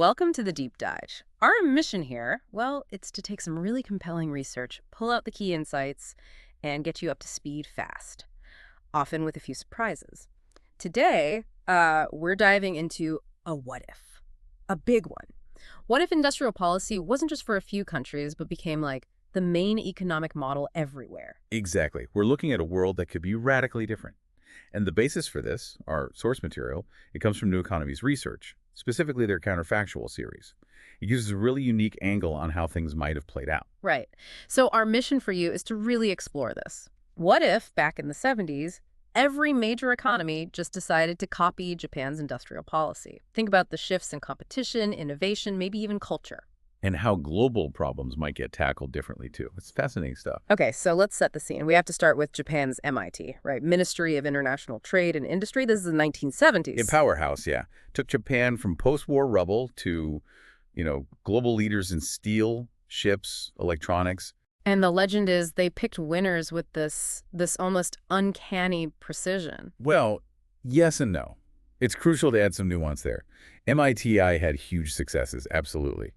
welcome to the deep dive. Our mission here, well, it's to take some really compelling research, pull out the key insights, and get you up to speed fast, often with a few surprises. Today, we're diving into a what if, a big one. What if industrial policy wasn't just for a few countries, but became like the main economic model everywhere? Exactly. We're looking at a world that could be radically different. And the basis for this, our source material, it comes from Nueconomy's research, specifically their Counterfactual series. It gives us a really unique angle on how things might have played out. Right. So our mission for you is to really explore this. What if, back in the 70s, every major economy just decided to copy Japan's industrial policy? Think about the shifts in competition, innovation, maybe even culture. And how global problems might get tackled differently, too. It's fascinating stuff. Okay, so let's set the scene. We have to start with Japan's MIT, right? Ministry of International Trade and Industry. This is the 1970s. A powerhouse, yeah. Took Japan from post-war rubble to, global leaders in steel, ships, electronics. And the legend is they picked winners with this almost uncanny precision. Well, yes and no. It's crucial to add some nuance there. MITI had huge successes, absolutely.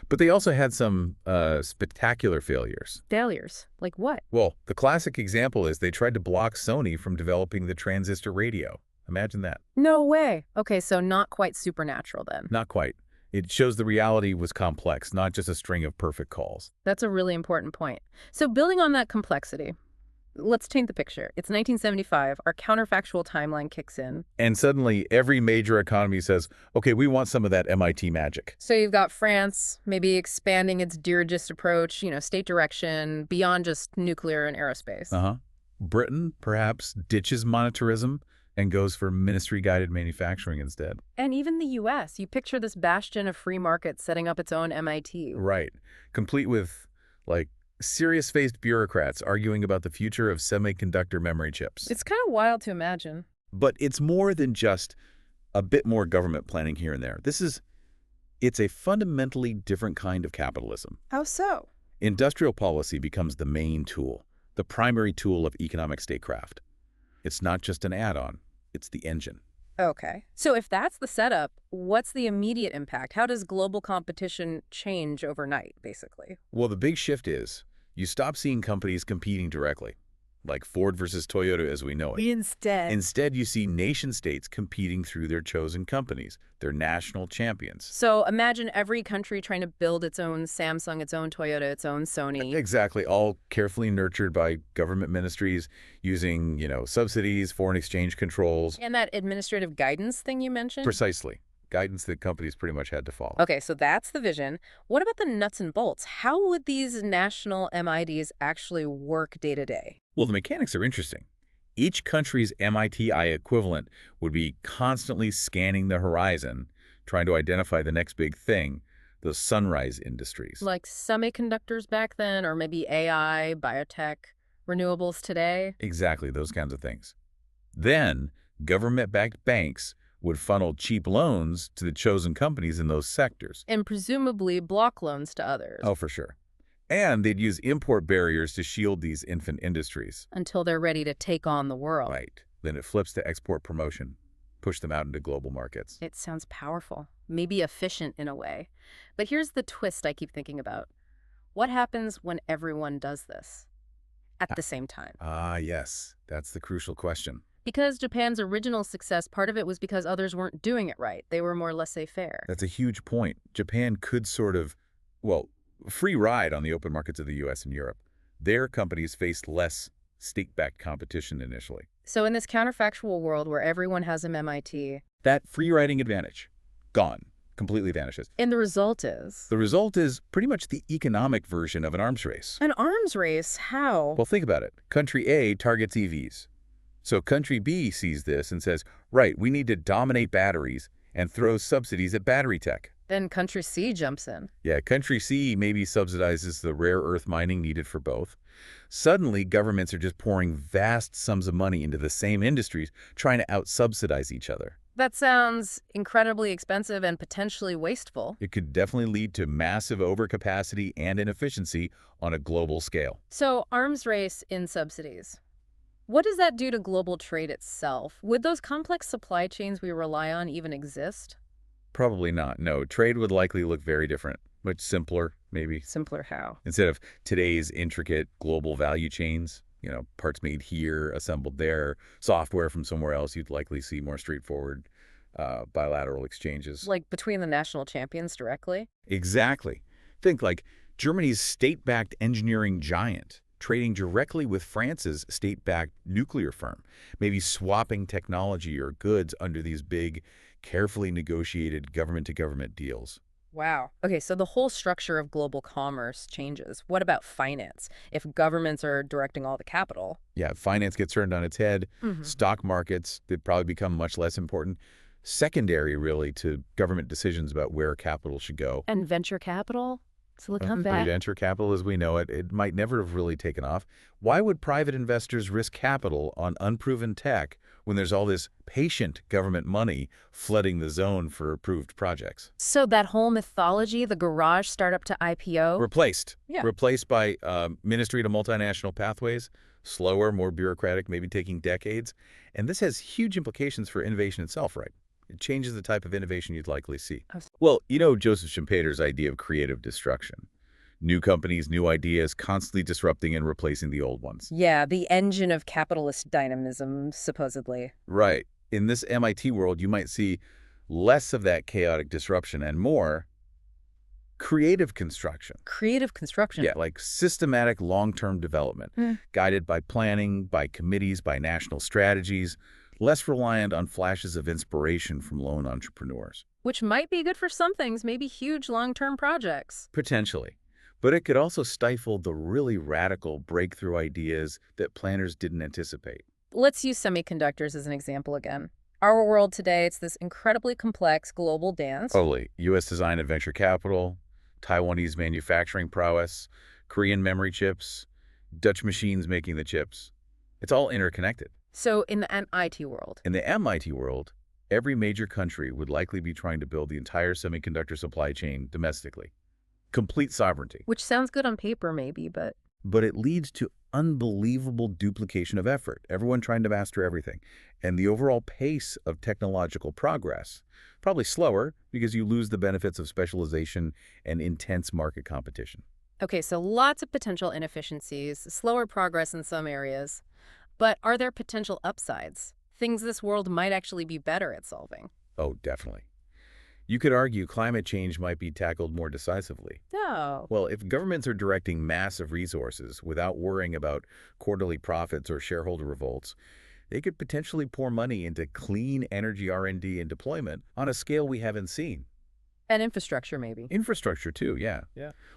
But they also had some spectacular failures. Failures? Like what? Well, the classic example is they tried to block Sony from developing the transistor radio. Imagine that. No way. Okay, so not quite supernatural then. Not quite. It shows the reality was complex, not just a string of perfect calls. That's a really important point. So building on that complexity, let's paint the picture. It's 1975. Our counterfactual timeline kicks in. And suddenly, every major economy says, okay, we want some of that MIT magic. So you've got France maybe expanding its dirigist approach, state direction, beyond just nuclear and aerospace. Britain, perhaps, ditches monetarism and goes for ministry-guided manufacturing instead. And even the U.S. You picture this bastion of free market setting up its own MIT. Right. Complete with, serious-faced bureaucrats arguing about the future of semiconductor memory chips. It's kind of wild to imagine. But it's more than just a bit more government planning here and there. It's a fundamentally different kind of capitalism. How so? Industrial policy becomes the main tool, the primary tool of economic statecraft. It's not just an add-on, it's the engine. Okay. So if that's the setup, what's the immediate impact? How does global competition change overnight, basically? Well, the big shift is you stop seeing companies competing directly, like Ford versus Toyota as we know it. Instead, you see nation-states competing through their chosen companies, their national champions. So imagine every country trying to build its own Samsung, its own Toyota, its own Sony. Exactly, all carefully nurtured by government ministries using, subsidies, foreign exchange controls. And that administrative guidance thing you mentioned? Precisely. Guidance that companies pretty much had to follow. Okay, so that's the vision. What about the nuts and bolts? How would these national MIDs actually work day to day? Well, the mechanics are interesting. Each country's MITI equivalent would be constantly scanning the horizon, trying to identify the next big thing, those sunrise industries. Like semiconductors back then, or maybe AI, biotech, renewables today? Exactly, those kinds of things. Then, government-backed banks would funnel cheap loans to the chosen companies in those sectors. And presumably block loans to others. Oh, for sure. And they'd use import barriers to shield these infant industries. Until they're ready to take on the world. Right. Then it flips to export promotion, push them out into global markets. It sounds powerful, maybe efficient in a way. But here's the twist I keep thinking about. What happens when everyone does this at the same time? Yes. That's the crucial question. Because Japan's original success, part of it was because others weren't doing it right. They were more laissez-faire. That's a huge point. Japan could free ride on the open markets of the U.S. and Europe. Their companies faced less state-backed competition initially. So in this counterfactual world where everyone has an MIT... that free riding advantage, gone, completely vanishes. And the result is? The result is pretty much the economic version of an arms race. An arms race? How? Well, think about it. Country A targets EVs. So country B sees this and says, right, we need to dominate batteries and throws subsidies at battery tech. Then country C jumps in. Yeah, country C maybe subsidizes the rare earth mining needed for both. Suddenly, governments are just pouring vast sums of money into the same industries, trying to out-subsidize each other. That sounds incredibly expensive and potentially wasteful. It could definitely lead to massive overcapacity and inefficiency on a global scale. So, arms race in subsidies. What does that do to global trade itself? Would those complex supply chains we rely on even exist? Probably not. No, trade would likely look very different. Much simpler, maybe. Simpler how? Instead of today's intricate global value chains, parts made here, assembled there, software from somewhere else, you'd likely see more straightforward bilateral exchanges. Like between the national champions directly? Exactly. Think like Germany's state-backed engineering giant trading directly with France's state-backed nuclear firm, maybe swapping technology or goods under these big, carefully negotiated government-to-government deals. Wow. Okay, so the whole structure of global commerce changes. What about finance? If governments are directing all the capital. Yeah, finance gets turned on its head. Hmm. Stock markets, they'd probably become much less important. Secondary, really, to government decisions about where capital should go. And venture capital? Silicon By Valley? venture capital as we know it, it might never have really taken off. Why would private investors risk capital on unproven tech when there's all this patient government money flooding the zone for approved projects? So that whole mythology, the garage startup to IPO? Replaced. Yeah. Replaced by ministry to multinational pathways, slower, more bureaucratic, maybe taking decades. And this has huge implications for innovation itself, right? It changes the type of innovation you'd likely see. Well, Joseph Schumpeter's idea of creative destruction. New companies, new ideas, constantly disrupting and replacing the old ones. Yeah, the engine of capitalist dynamism, supposedly. Right. In this MIT world, you might see less of that chaotic disruption and more creative construction. Creative construction? Yeah, like systematic long-term development, Hmm. guided by planning, by committees, by national strategies, less reliant on flashes of inspiration from lone entrepreneurs. Which might be good for some things, maybe huge long-term projects. Potentially. But it could also stifle the really radical breakthrough ideas that planners didn't anticipate. Let's use semiconductors as an example again. Our world today, it's this incredibly complex global dance. Totally. U.S. design and venture capital, Taiwanese manufacturing prowess, Korean memory chips, Dutch machines making the chips. It's all interconnected. So in the MIT world. In the MIT world, every major country would likely be trying to build the entire semiconductor supply chain domestically. Complete sovereignty. Which sounds good on paper maybe, but... But it leads to unbelievable duplication of effort, everyone trying to master everything. And the overall pace of technological progress, probably slower because you lose the benefits of specialization and intense market competition. Okay, so lots of potential inefficiencies, slower progress in some areas. But are there potential upsides? Things this world might actually be better at solving? Oh, definitely. You could argue climate change might be tackled more decisively. No. Well, if governments are directing massive resources without worrying about quarterly profits or shareholder revolts, they could potentially pour money into clean energy R&D and deployment on a scale we haven't seen. And infrastructure maybe. Infrastructure too, yeah.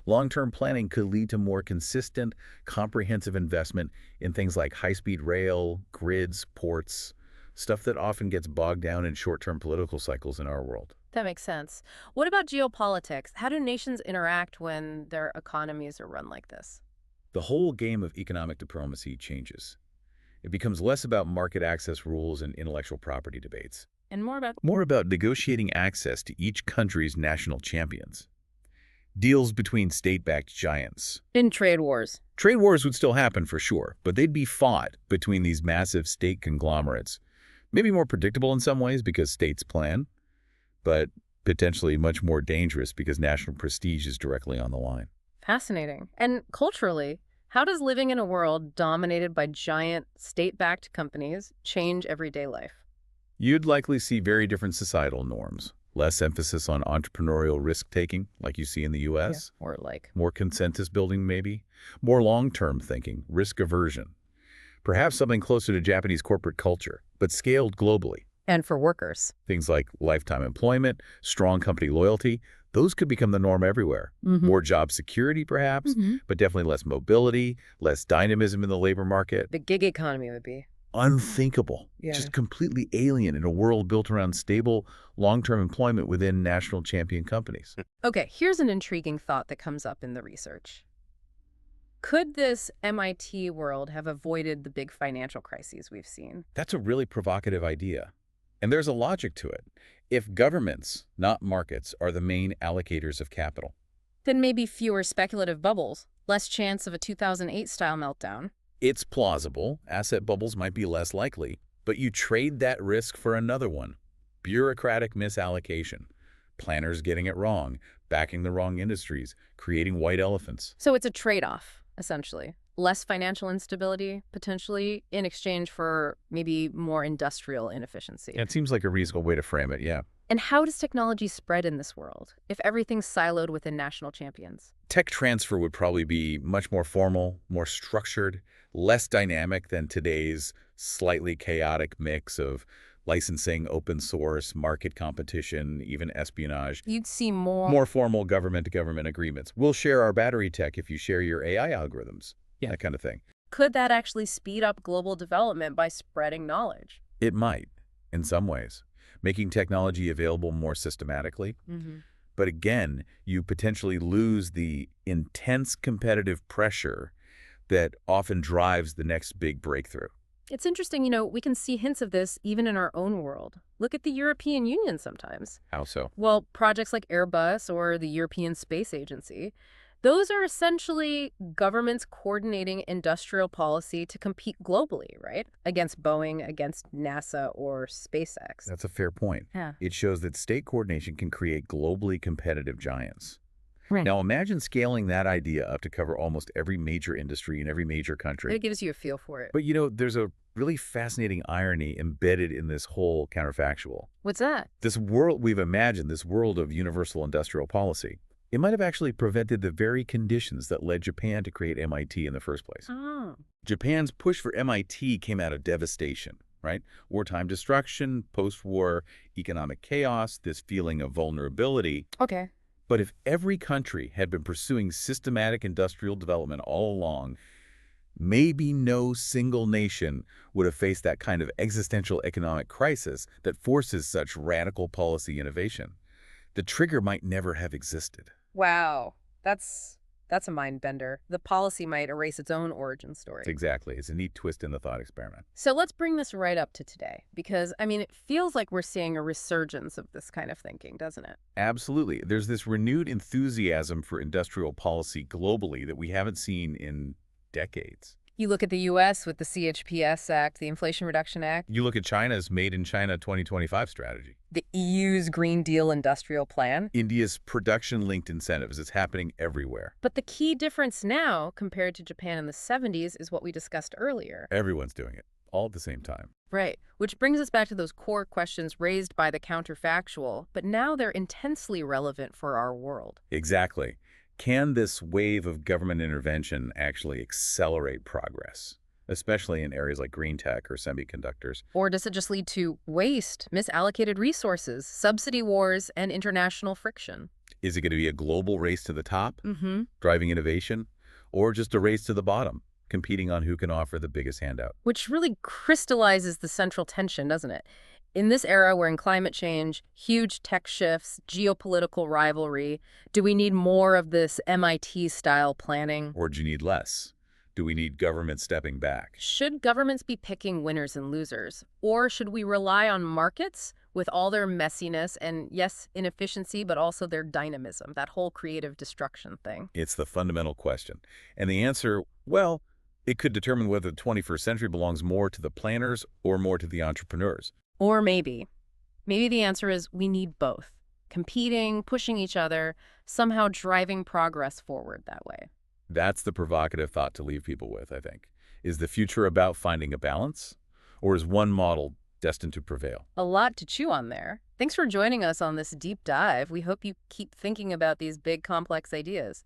Long-term planning could lead to more consistent, comprehensive investment in things like high-speed rail, grids, ports, stuff that often gets bogged down in short-term political cycles in our world. That makes sense. What about geopolitics? How do nations interact when their economies are run like this? The whole game of economic diplomacy changes. It becomes less about market access rules and intellectual property debates. And more More about negotiating access to each country's national champions. Deals between state-backed giants. in trade wars. Trade wars would still happen for sure, but they'd be fought between these massive state conglomerates. Maybe more predictable in some ways because states plan, but potentially much more dangerous because national prestige is directly on the line. Fascinating. And culturally, how does living in a world dominated by giant state-backed companies change everyday life? You'd likely see very different societal norms. Less emphasis on entrepreneurial risk-taking, like you see in the U.S. Or like... More consensus building, maybe. More long-term thinking, risk aversion. Perhaps something closer to Japanese corporate culture, but scaled globally. And for workers. Things like lifetime employment, strong company loyalty, those could become the norm everywhere. More job security, perhaps, but definitely less mobility, less dynamism in the labor market. The gig economy would be. Unthinkable. Yeah. Just completely alien in a world built around stable, long-term employment within national champion companies. Okay, here's an intriguing thought that comes up in the research. Could this MIT world have avoided the big financial crises we've seen? That's a really provocative idea. And there's a logic to it. If governments, not markets, are the main allocators of capital, Then maybe fewer speculative bubbles, less chance of a 2008-style meltdown. it's plausible asset bubbles might be less likely, but you trade that risk for another one. Bureaucratic misallocation. Planners getting it wrong, backing the wrong industries, creating white elephants. So it's a trade-off, essentially. Less financial instability, potentially, in exchange for maybe more industrial inefficiency. It seems like a reasonable way to frame it, yeah. And how does technology spread in this world, if everything's siloed within national champions? Tech transfer would probably be much more formal, more structured, less dynamic than today's slightly chaotic mix of licensing, open source, market competition, even espionage. You'd see more... More formal government-to-government agreements. We'll share our battery tech if you share your AI algorithms. Yeah, that kind of thing. Could that actually speed up global development by spreading knowledge? It might, in some ways, making technology available more systematically. But again, you potentially lose the intense competitive pressure that often drives the next big breakthrough. It's interesting, we can see hints of this even in our own world. Look at the European Union sometimes. How so? Well, projects like Airbus or the European Space Agency, those are essentially governments coordinating industrial policy to compete globally, right? Against Boeing, against NASA, or SpaceX. That's a fair point. Yeah. It shows that state coordination can create globally competitive giants. Right. Now imagine scaling that idea up to cover almost every major industry in every major country. It gives you a feel for it. But there's a really fascinating irony embedded in this whole counterfactual. What's that? This world we've imagined, this world of universal industrial policy, it might have actually prevented the very conditions that led Japan to create MIT in the first place. Oh. Japan's push for MIT came out of devastation, right? Wartime destruction, post-war economic chaos, this feeling of vulnerability. Okay. But if every country had been pursuing systematic industrial development all along, maybe no single nation would have faced that kind of existential economic crisis that forces such radical policy innovation. The trigger might never have existed. Wow. That's a mind bender. The policy might erase its own origin story. Exactly. It's a neat twist in the thought experiment. So let's bring this right up to today, because, it feels like we're seeing a resurgence of this kind of thinking, doesn't it? Absolutely. There's this renewed enthusiasm for industrial policy globally that we haven't seen in decades. You look at the U.S. with the CHPS Act, the Inflation Reduction Act. You look at China's Made in China 2025 strategy. The EU's Green Deal Industrial Plan. India's production-linked incentives. It's happening everywhere. But the key difference now, compared to Japan in the 70s, is what we discussed earlier. Everyone's doing it, all at the same time. Right, which brings us back to those core questions raised by the counterfactual, but now they're intensely relevant for our world. Exactly. Can this wave of government intervention actually accelerate progress, especially in areas like green tech or semiconductors? Or does it just lead to waste, misallocated resources, subsidy wars, and international friction? Is it going to be a global race to the top, Mm-hmm. driving innovation, or just a race to the bottom, competing on who can offer the biggest handout? Which really crystallizes the central tension, doesn't it? In this era where in climate change, huge tech shifts, geopolitical rivalry, do we need more of this MIT-style planning? Or do you need less? Do we need government stepping back? Should governments be picking winners and losers? Or should we rely on markets with all their messiness and, yes, inefficiency, but also their dynamism, that whole creative destruction thing? It's the fundamental question. And the answer, well, it could determine whether the 21st century belongs more to the planners or more to the entrepreneurs. Or maybe the answer is we need both. Competing, pushing each other, somehow driving progress forward that way. That's the provocative thought to leave people with, I think. Is the future about finding a balance? Or is one model destined to prevail? A lot to chew on there. Thanks for joining us on this deep dive. We hope you keep thinking about these big, complex ideas.